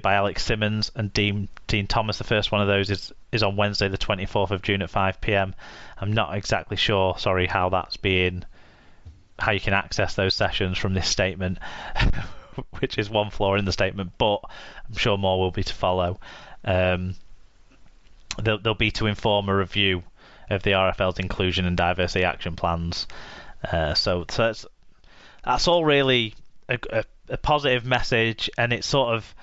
by Alex Simmons and Dean Thomas. The first one of those is on Wednesday, the 24th of June at 5 p.m. I'm not exactly sure, how you can access those sessions from this statement, which is one flaw in the statement, but I'm sure more will be to follow. They'll be to inform a review of the RFL's inclusion and diversity action plans. So that's all really a positive message, and it's sort of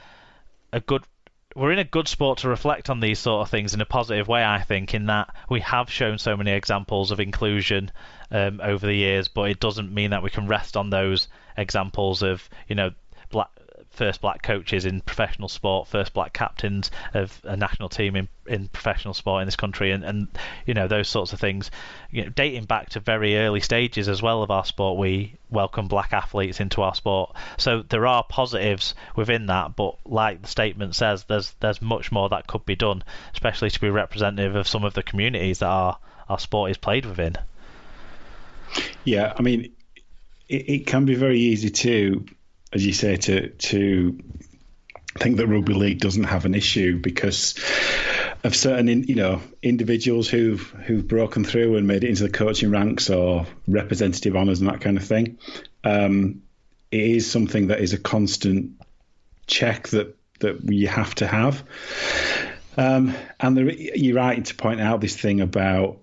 we're in a good spot to reflect on these sort of things in a positive way, I think, in that we have shown so many examples of inclusion over the years, but it doesn't mean that we can rest on those examples of, first black coaches in professional sport, first black captains of a national team in professional sport in this country, and those sorts of things. Dating back to very early stages as well of our sport, we welcome black athletes into our sport. So there are positives within that, but like the statement says, there's much more that could be done, especially to be representative of some of the communities that our sport is played within. Yeah, I mean, it can be very easy to, as you say, to think that rugby league doesn't have an issue because of certain, individuals who've broken through and made it into the coaching ranks or representative honours and that kind of thing. It is something that is a constant check that you have to have. And you're right to point out this thing about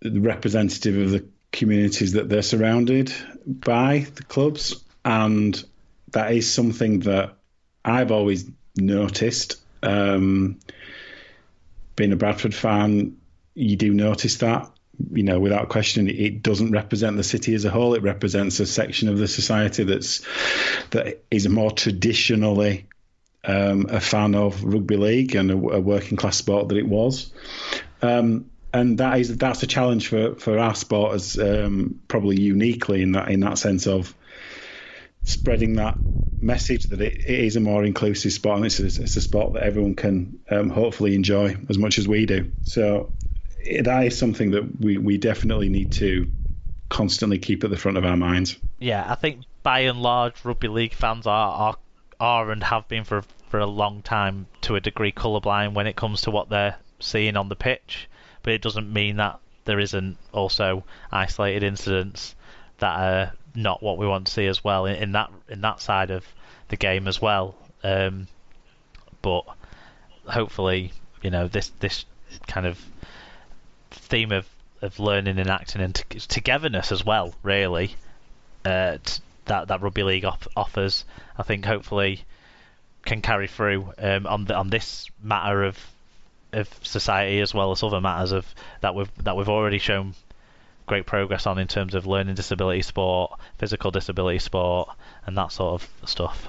the representative of the communities that they're surrounded by, the clubs, and that is something that I've always noticed. Being a Bradford fan, you do notice that, without question. It doesn't represent the city as a whole. It represents a section of the society that is more traditionally a fan of rugby league and a working class sport that it was. And that's a challenge for our sport as probably uniquely in that sense of spreading that message that it is a more inclusive sport, and it's a sport that everyone can hopefully enjoy as much as we do. So that is something that we definitely need to constantly keep at the front of our minds. Yeah, I think by and large, rugby league fans are and have been for a long time to a degree colourblind when it comes to what they're seeing on the pitch. But it doesn't mean that there isn't also isolated incidents that are not what we want to see as well in that side of the game as well. But hopefully, this kind of theme of learning and acting and togetherness as well, really, that rugby league offers, I think hopefully can carry through on this matter of society as well as other matters that we've already shown great progress on in terms of learning disability sport, physical disability sport, and that sort of stuff.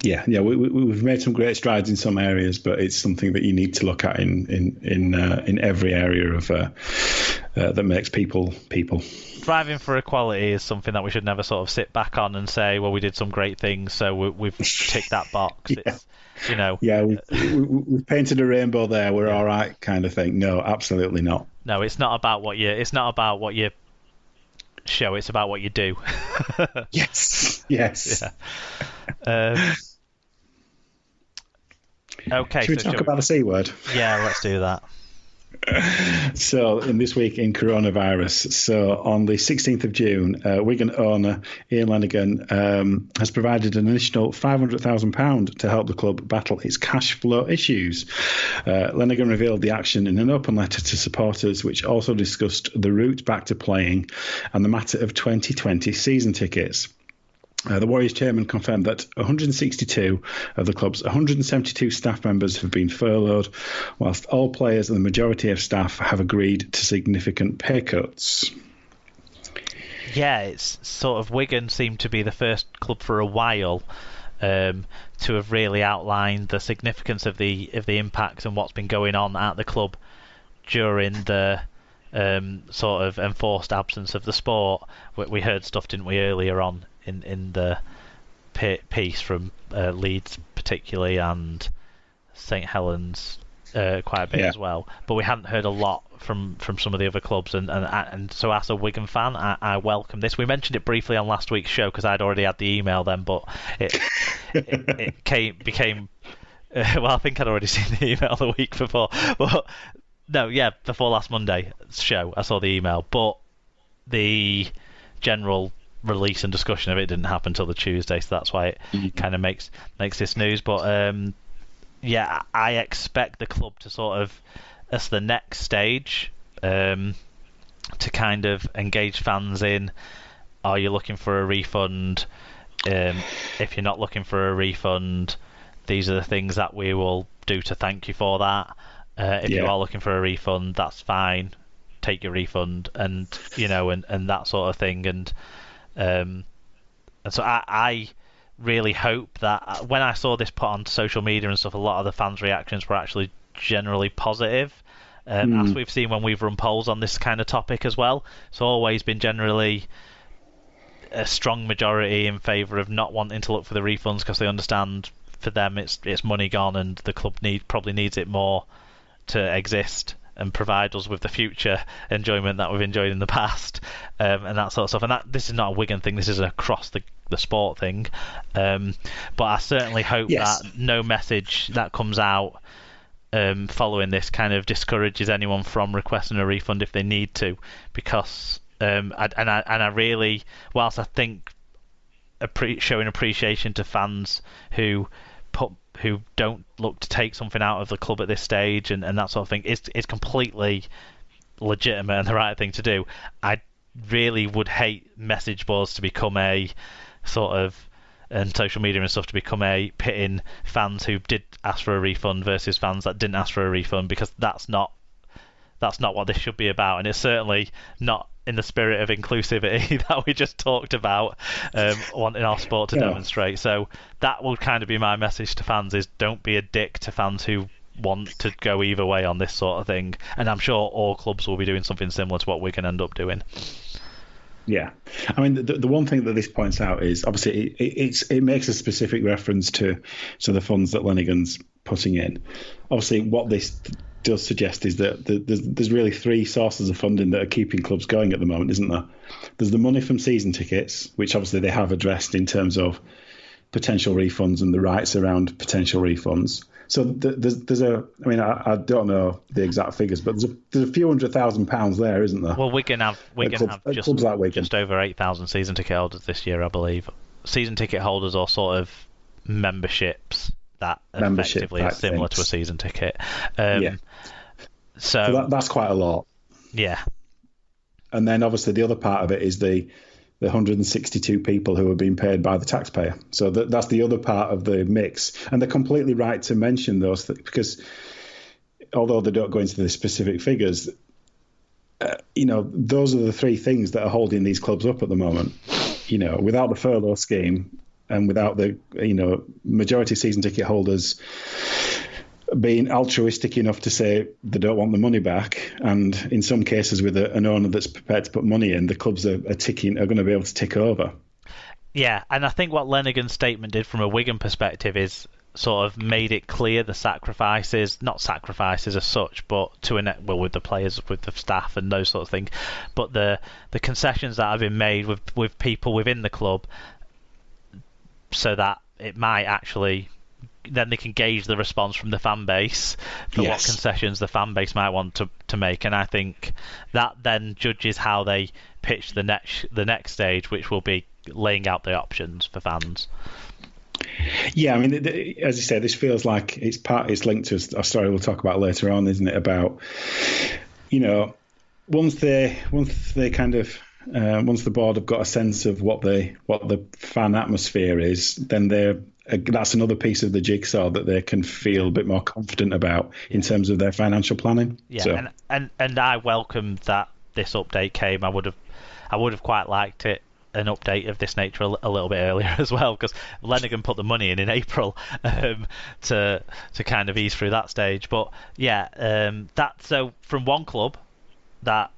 Yeah, we've made some great strides in some areas, but it's something that you need to look at in every area of that makes people. Striving for equality is something that we should never sort of sit back on and say, well, we did some great things, so we've ticked that box. Yeah. It's, we've painted a rainbow there. We're all right, kind of thing. No, absolutely not. No, it's not about what you show. It's about what you do. Yes. Yeah. Okay. Should we talk about the C word? Yeah, let's do that. So, in this week in coronavirus, so on the 16th of June, Wigan owner Ian Lenigan has provided an additional £500,000 to help the club battle its cash flow issues. Lenigan revealed the action in an open letter to supporters, which also discussed the route back to playing and the matter of 2020 season tickets. The Warriors chairman confirmed that 162 of the club's 172 staff members have been furloughed, whilst all players and the majority of staff have agreed to significant pay cuts. Yeah, it's sort of Wigan seemed to be the first club for a while to have really outlined the significance of the impact and what's been going on at the club during the sort of enforced absence of the sport. We heard stuff, didn't we, earlier on in the piece from Leeds particularly and St Helens quite a bit as well. But we hadn't heard a lot from some of the other clubs, and so as a Wigan fan, I welcome this. We mentioned it briefly on last week's show because I'd already had the email then, but it became well, I think I'd already seen the email the week before, but no, yeah, before last Monday's show, I saw the email, but the general release and discussion of it didn't happen until the Tuesday, so that's why it kind of makes this news. But yeah, I expect the club to sort of, as the next stage, to kind of engage fans in, are you looking for a refund? If you're not looking for a refund, these are the things that we will do to thank you for that. If you are looking for a refund, that's fine. Take your refund, and and that sort of thing. And so I really hope that when I saw this put on social media and stuff, a lot of the fans' reactions were actually generally positive. As we've seen when we've run polls on this kind of topic as well, it's always been generally a strong majority in favour of not wanting to look for the refunds because they understand for them it's money gone and the club probably needs it more to exist and provide us with the future enjoyment that we've enjoyed in the past, and that sort of stuff. And this is not a Wigan thing, this is an across the sport thing. But I certainly hope that no message that comes out following this kind of discourages anyone from requesting a refund if they need to, because I really, whilst I think showing appreciation to fans who don't look to take something out of the club at this stage and that sort of thing is completely legitimate and the right thing to do, I really would hate message boards to become a sort of, and social media and stuff to become a pitting fans who did ask for a refund versus fans that didn't ask for a refund, because that's not what this should be about, and it's certainly not in the spirit of inclusivity that we just talked about, wanting our sport to demonstrate. So that will kind of be my message to fans, is don't be a dick to fans who want to go either way on this sort of thing. And I'm sure all clubs will be doing something similar to what we can end up doing. Yeah, I mean, the one thing that this points out is obviously it makes a specific reference to the funds that Lenigan's putting in. Obviously, what this does suggest is that there's really three sources of funding that are keeping clubs going at the moment, isn't there? There's the money from season tickets, which obviously they have addressed in terms of potential refunds and the rights around potential refunds. So there's I mean, I don't know the exact figures, but there's a few £100,000 there, isn't there? Well, Wigan have just over 8,000 season ticket holders this year, I believe. Season ticket holders are sort of memberships that effectively are similar to a season ticket. So that's quite a lot. Yeah. And then obviously the other part of it is the 162 people who are being paid by the taxpayer. So that's the other part of the mix. And they're completely right to mention those because although they don't go into the specific figures, those are the three things that are holding these clubs up at the moment. Without the furlough scheme and without the, majority season ticket holders being altruistic enough to say they don't want the money back, and in some cases with an owner that's prepared to put money in, the clubs are going to be able to tick over. Yeah, and I think what Lenigan's statement did from a Wigan perspective is sort of made it clear the sacrifices, not sacrifices as such, but with the players, with the staff and those sort of things, but the concessions that have been made with people within the club, so that it might actually, then they can gauge the response from the fan base for what concessions the fan base might want to make, and I think that then judges how they pitch the next stage, which will be laying out the options for fans. Yeah, I mean, as you say, this feels like it's linked to a story we'll talk about later on, isn't it? About once the board have got a sense of what the fan atmosphere is, then that's another piece of the jigsaw that they can feel a bit more confident about in terms of their financial planning. Yeah, so. and I welcomed that this update came. I would have quite liked an update of this nature a little bit earlier as well, because Lenigan put the money in April to kind of ease through that stage. But yeah, so from one club that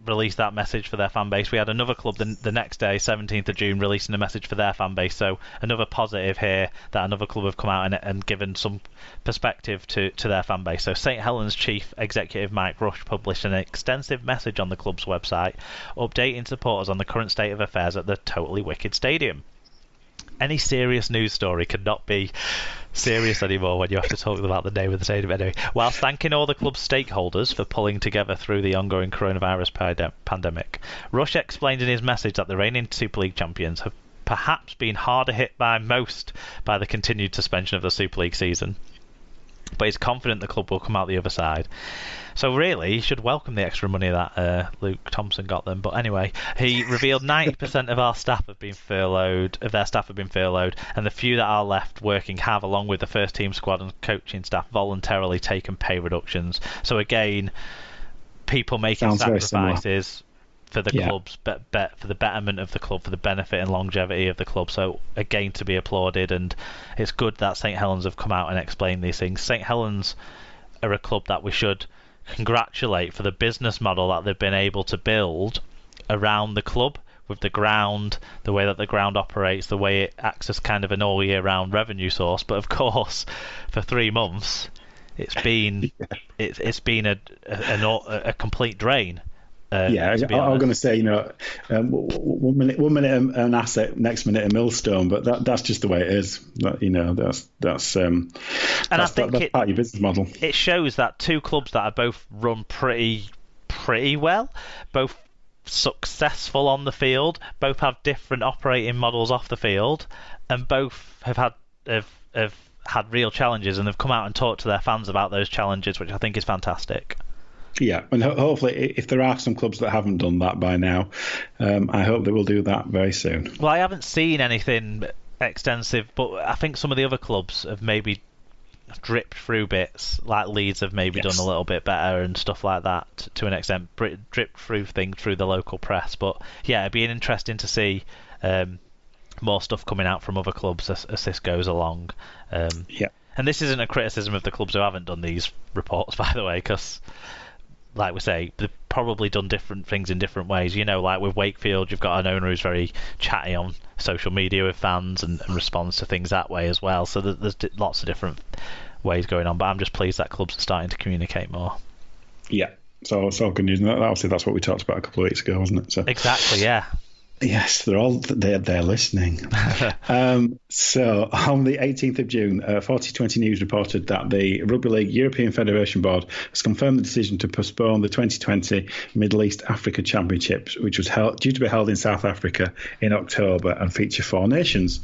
released that message for their fan base. We had another club the next day, 17th of June, releasing a message for their fan base. So another positive here that another club have come out and given some perspective to their fan base. So St Helens Chief Executive Mike Rush published an extensive message on the club's website, updating supporters on the current state of affairs at the Totally Wicked Stadium. Any serious news story cannot be serious anymore when you have to talk about the name of the stadium anyway. Whilst thanking all the club's stakeholders for pulling together through the ongoing coronavirus pandemic, Rush explained in his message that the reigning Super League champions have perhaps been harder hit by most by the continued suspension of the Super League season, but he's confident the club will come out the other side. So really, he should welcome the extra money that Luke Thompson got them. But anyway, he revealed 90% of their staff have been furloughed, and the few that are left working have, along with the first team squad and coaching staff, voluntarily taken pay reductions. So again, people making sacrifices for the clubs, for the betterment of the club, for the benefit and longevity of the club. So again, to be applauded, and it's good that St Helens have come out and explained these things. St Helens are a club that we should congratulate for the business model that they've been able to build around the club, with the ground, the way that the ground operates, the way it acts as kind of an all year round revenue source. But of course, for 3 months, it's been a complete drain. I'm going to say, 1 minute an asset, next minute a millstone, but that's just the way it is. That's I think that's part of your business model. It shows that two clubs that are both run pretty well, both successful on the field, both have different operating models off the field, and both have had real challenges, and they've come out and talked to their fans about those challenges, which I think is fantastic. Yeah, and hopefully, if there are some clubs that haven't done that by now, I hope they will do that very soon. Well, I haven't seen anything extensive, but I think some of the other clubs have maybe dripped through bits, like Leeds have maybe done a little bit better and stuff like that to an extent, dripped through things through the local press. But yeah, it'd be interesting to see more stuff coming out from other clubs as this goes along. And this isn't a criticism of the clubs who haven't done these reports, by the way, because, like we say, they've probably done different things in different ways. Like with Wakefield, you've got an owner who's very chatty on social media with fans and responds to things that way as well. So there's lots of different ways going on. But I'm just pleased that clubs are starting to communicate more. Yeah, so it's all good news. And obviously, that's what we talked about a couple of weeks ago, wasn't it? So exactly, yeah. Yes, they're listening. So on the 18th of June, 4020 News reported that the Rugby League European Federation Board has confirmed the decision to postpone the 2020 Middle East Africa Championships, which was due to be held in South Africa in October and feature 4 nations.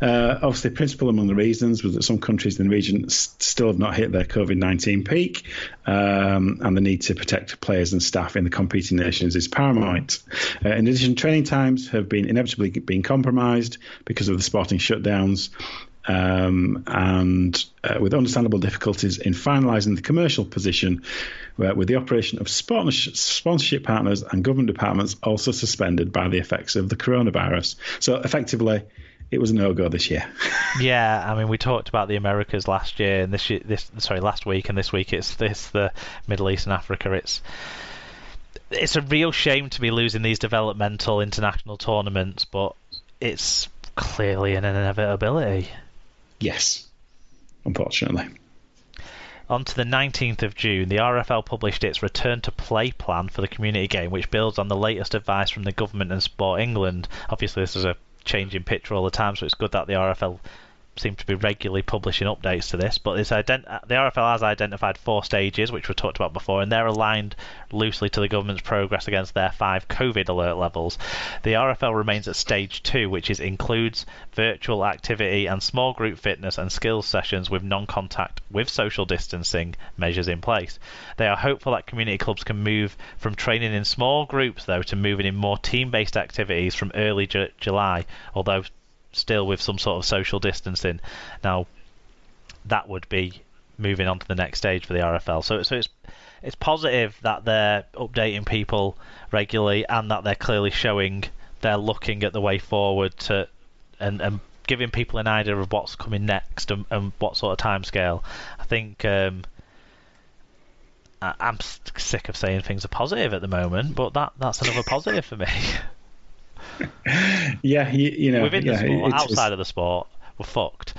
Obviously, principal among the reasons was that some countries in the region still have not hit their COVID-19 peak, and the need to protect players and staff in the competing nations is paramount. In addition, training times have been inevitably been compromised because of the sporting shutdowns, and with understandable difficulties in finalising the commercial position, with the operation of sponsorship partners and government departments also suspended by the effects of the coronavirus. So effectively, it was a no-go this year. Yeah, I mean, we talked about the Americas last year, and last week, and this week it's the Middle East and Africa. It's a real shame to be losing these developmental international tournaments, but it's clearly an inevitability. Yes, unfortunately. On to the 19th of June, the RFL published its return to play plan for the community game, which builds on the latest advice from the government and Sport England. Obviously, this is a changing picture all the time, so it's good that the RFL seem to be regularly publishing updates to this, but the RFL has identified 4 stages, which we talked about before, and they're aligned loosely to the government's progress against their 5 COVID alert levels. The RFL remains at stage 2, which includes virtual activity and small group fitness and skills sessions with non-contact with social distancing measures in place. They are hopeful that community clubs can move from training in small groups, though, to moving in more team-based activities from early July, although still with some sort of social distancing. Now, that would be moving on to the next stage for the RFL. So it's positive that they're updating people regularly, and that they're clearly showing they're looking at the way forward to and giving people an idea of what's coming next and what sort of timescale. I think I'm sick of saying things are positive at the moment, but that's another positive for me. Yeah, Within the sport, outside is. of the sport, we're fucked.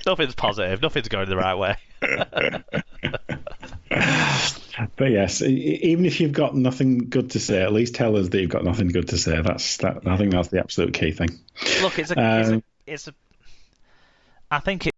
Nothing's positive. Nothing's going the right way. But yes, even if you've got nothing good to say, at least tell us that you've got nothing good to say. I think that's the absolute key thing. Look, I think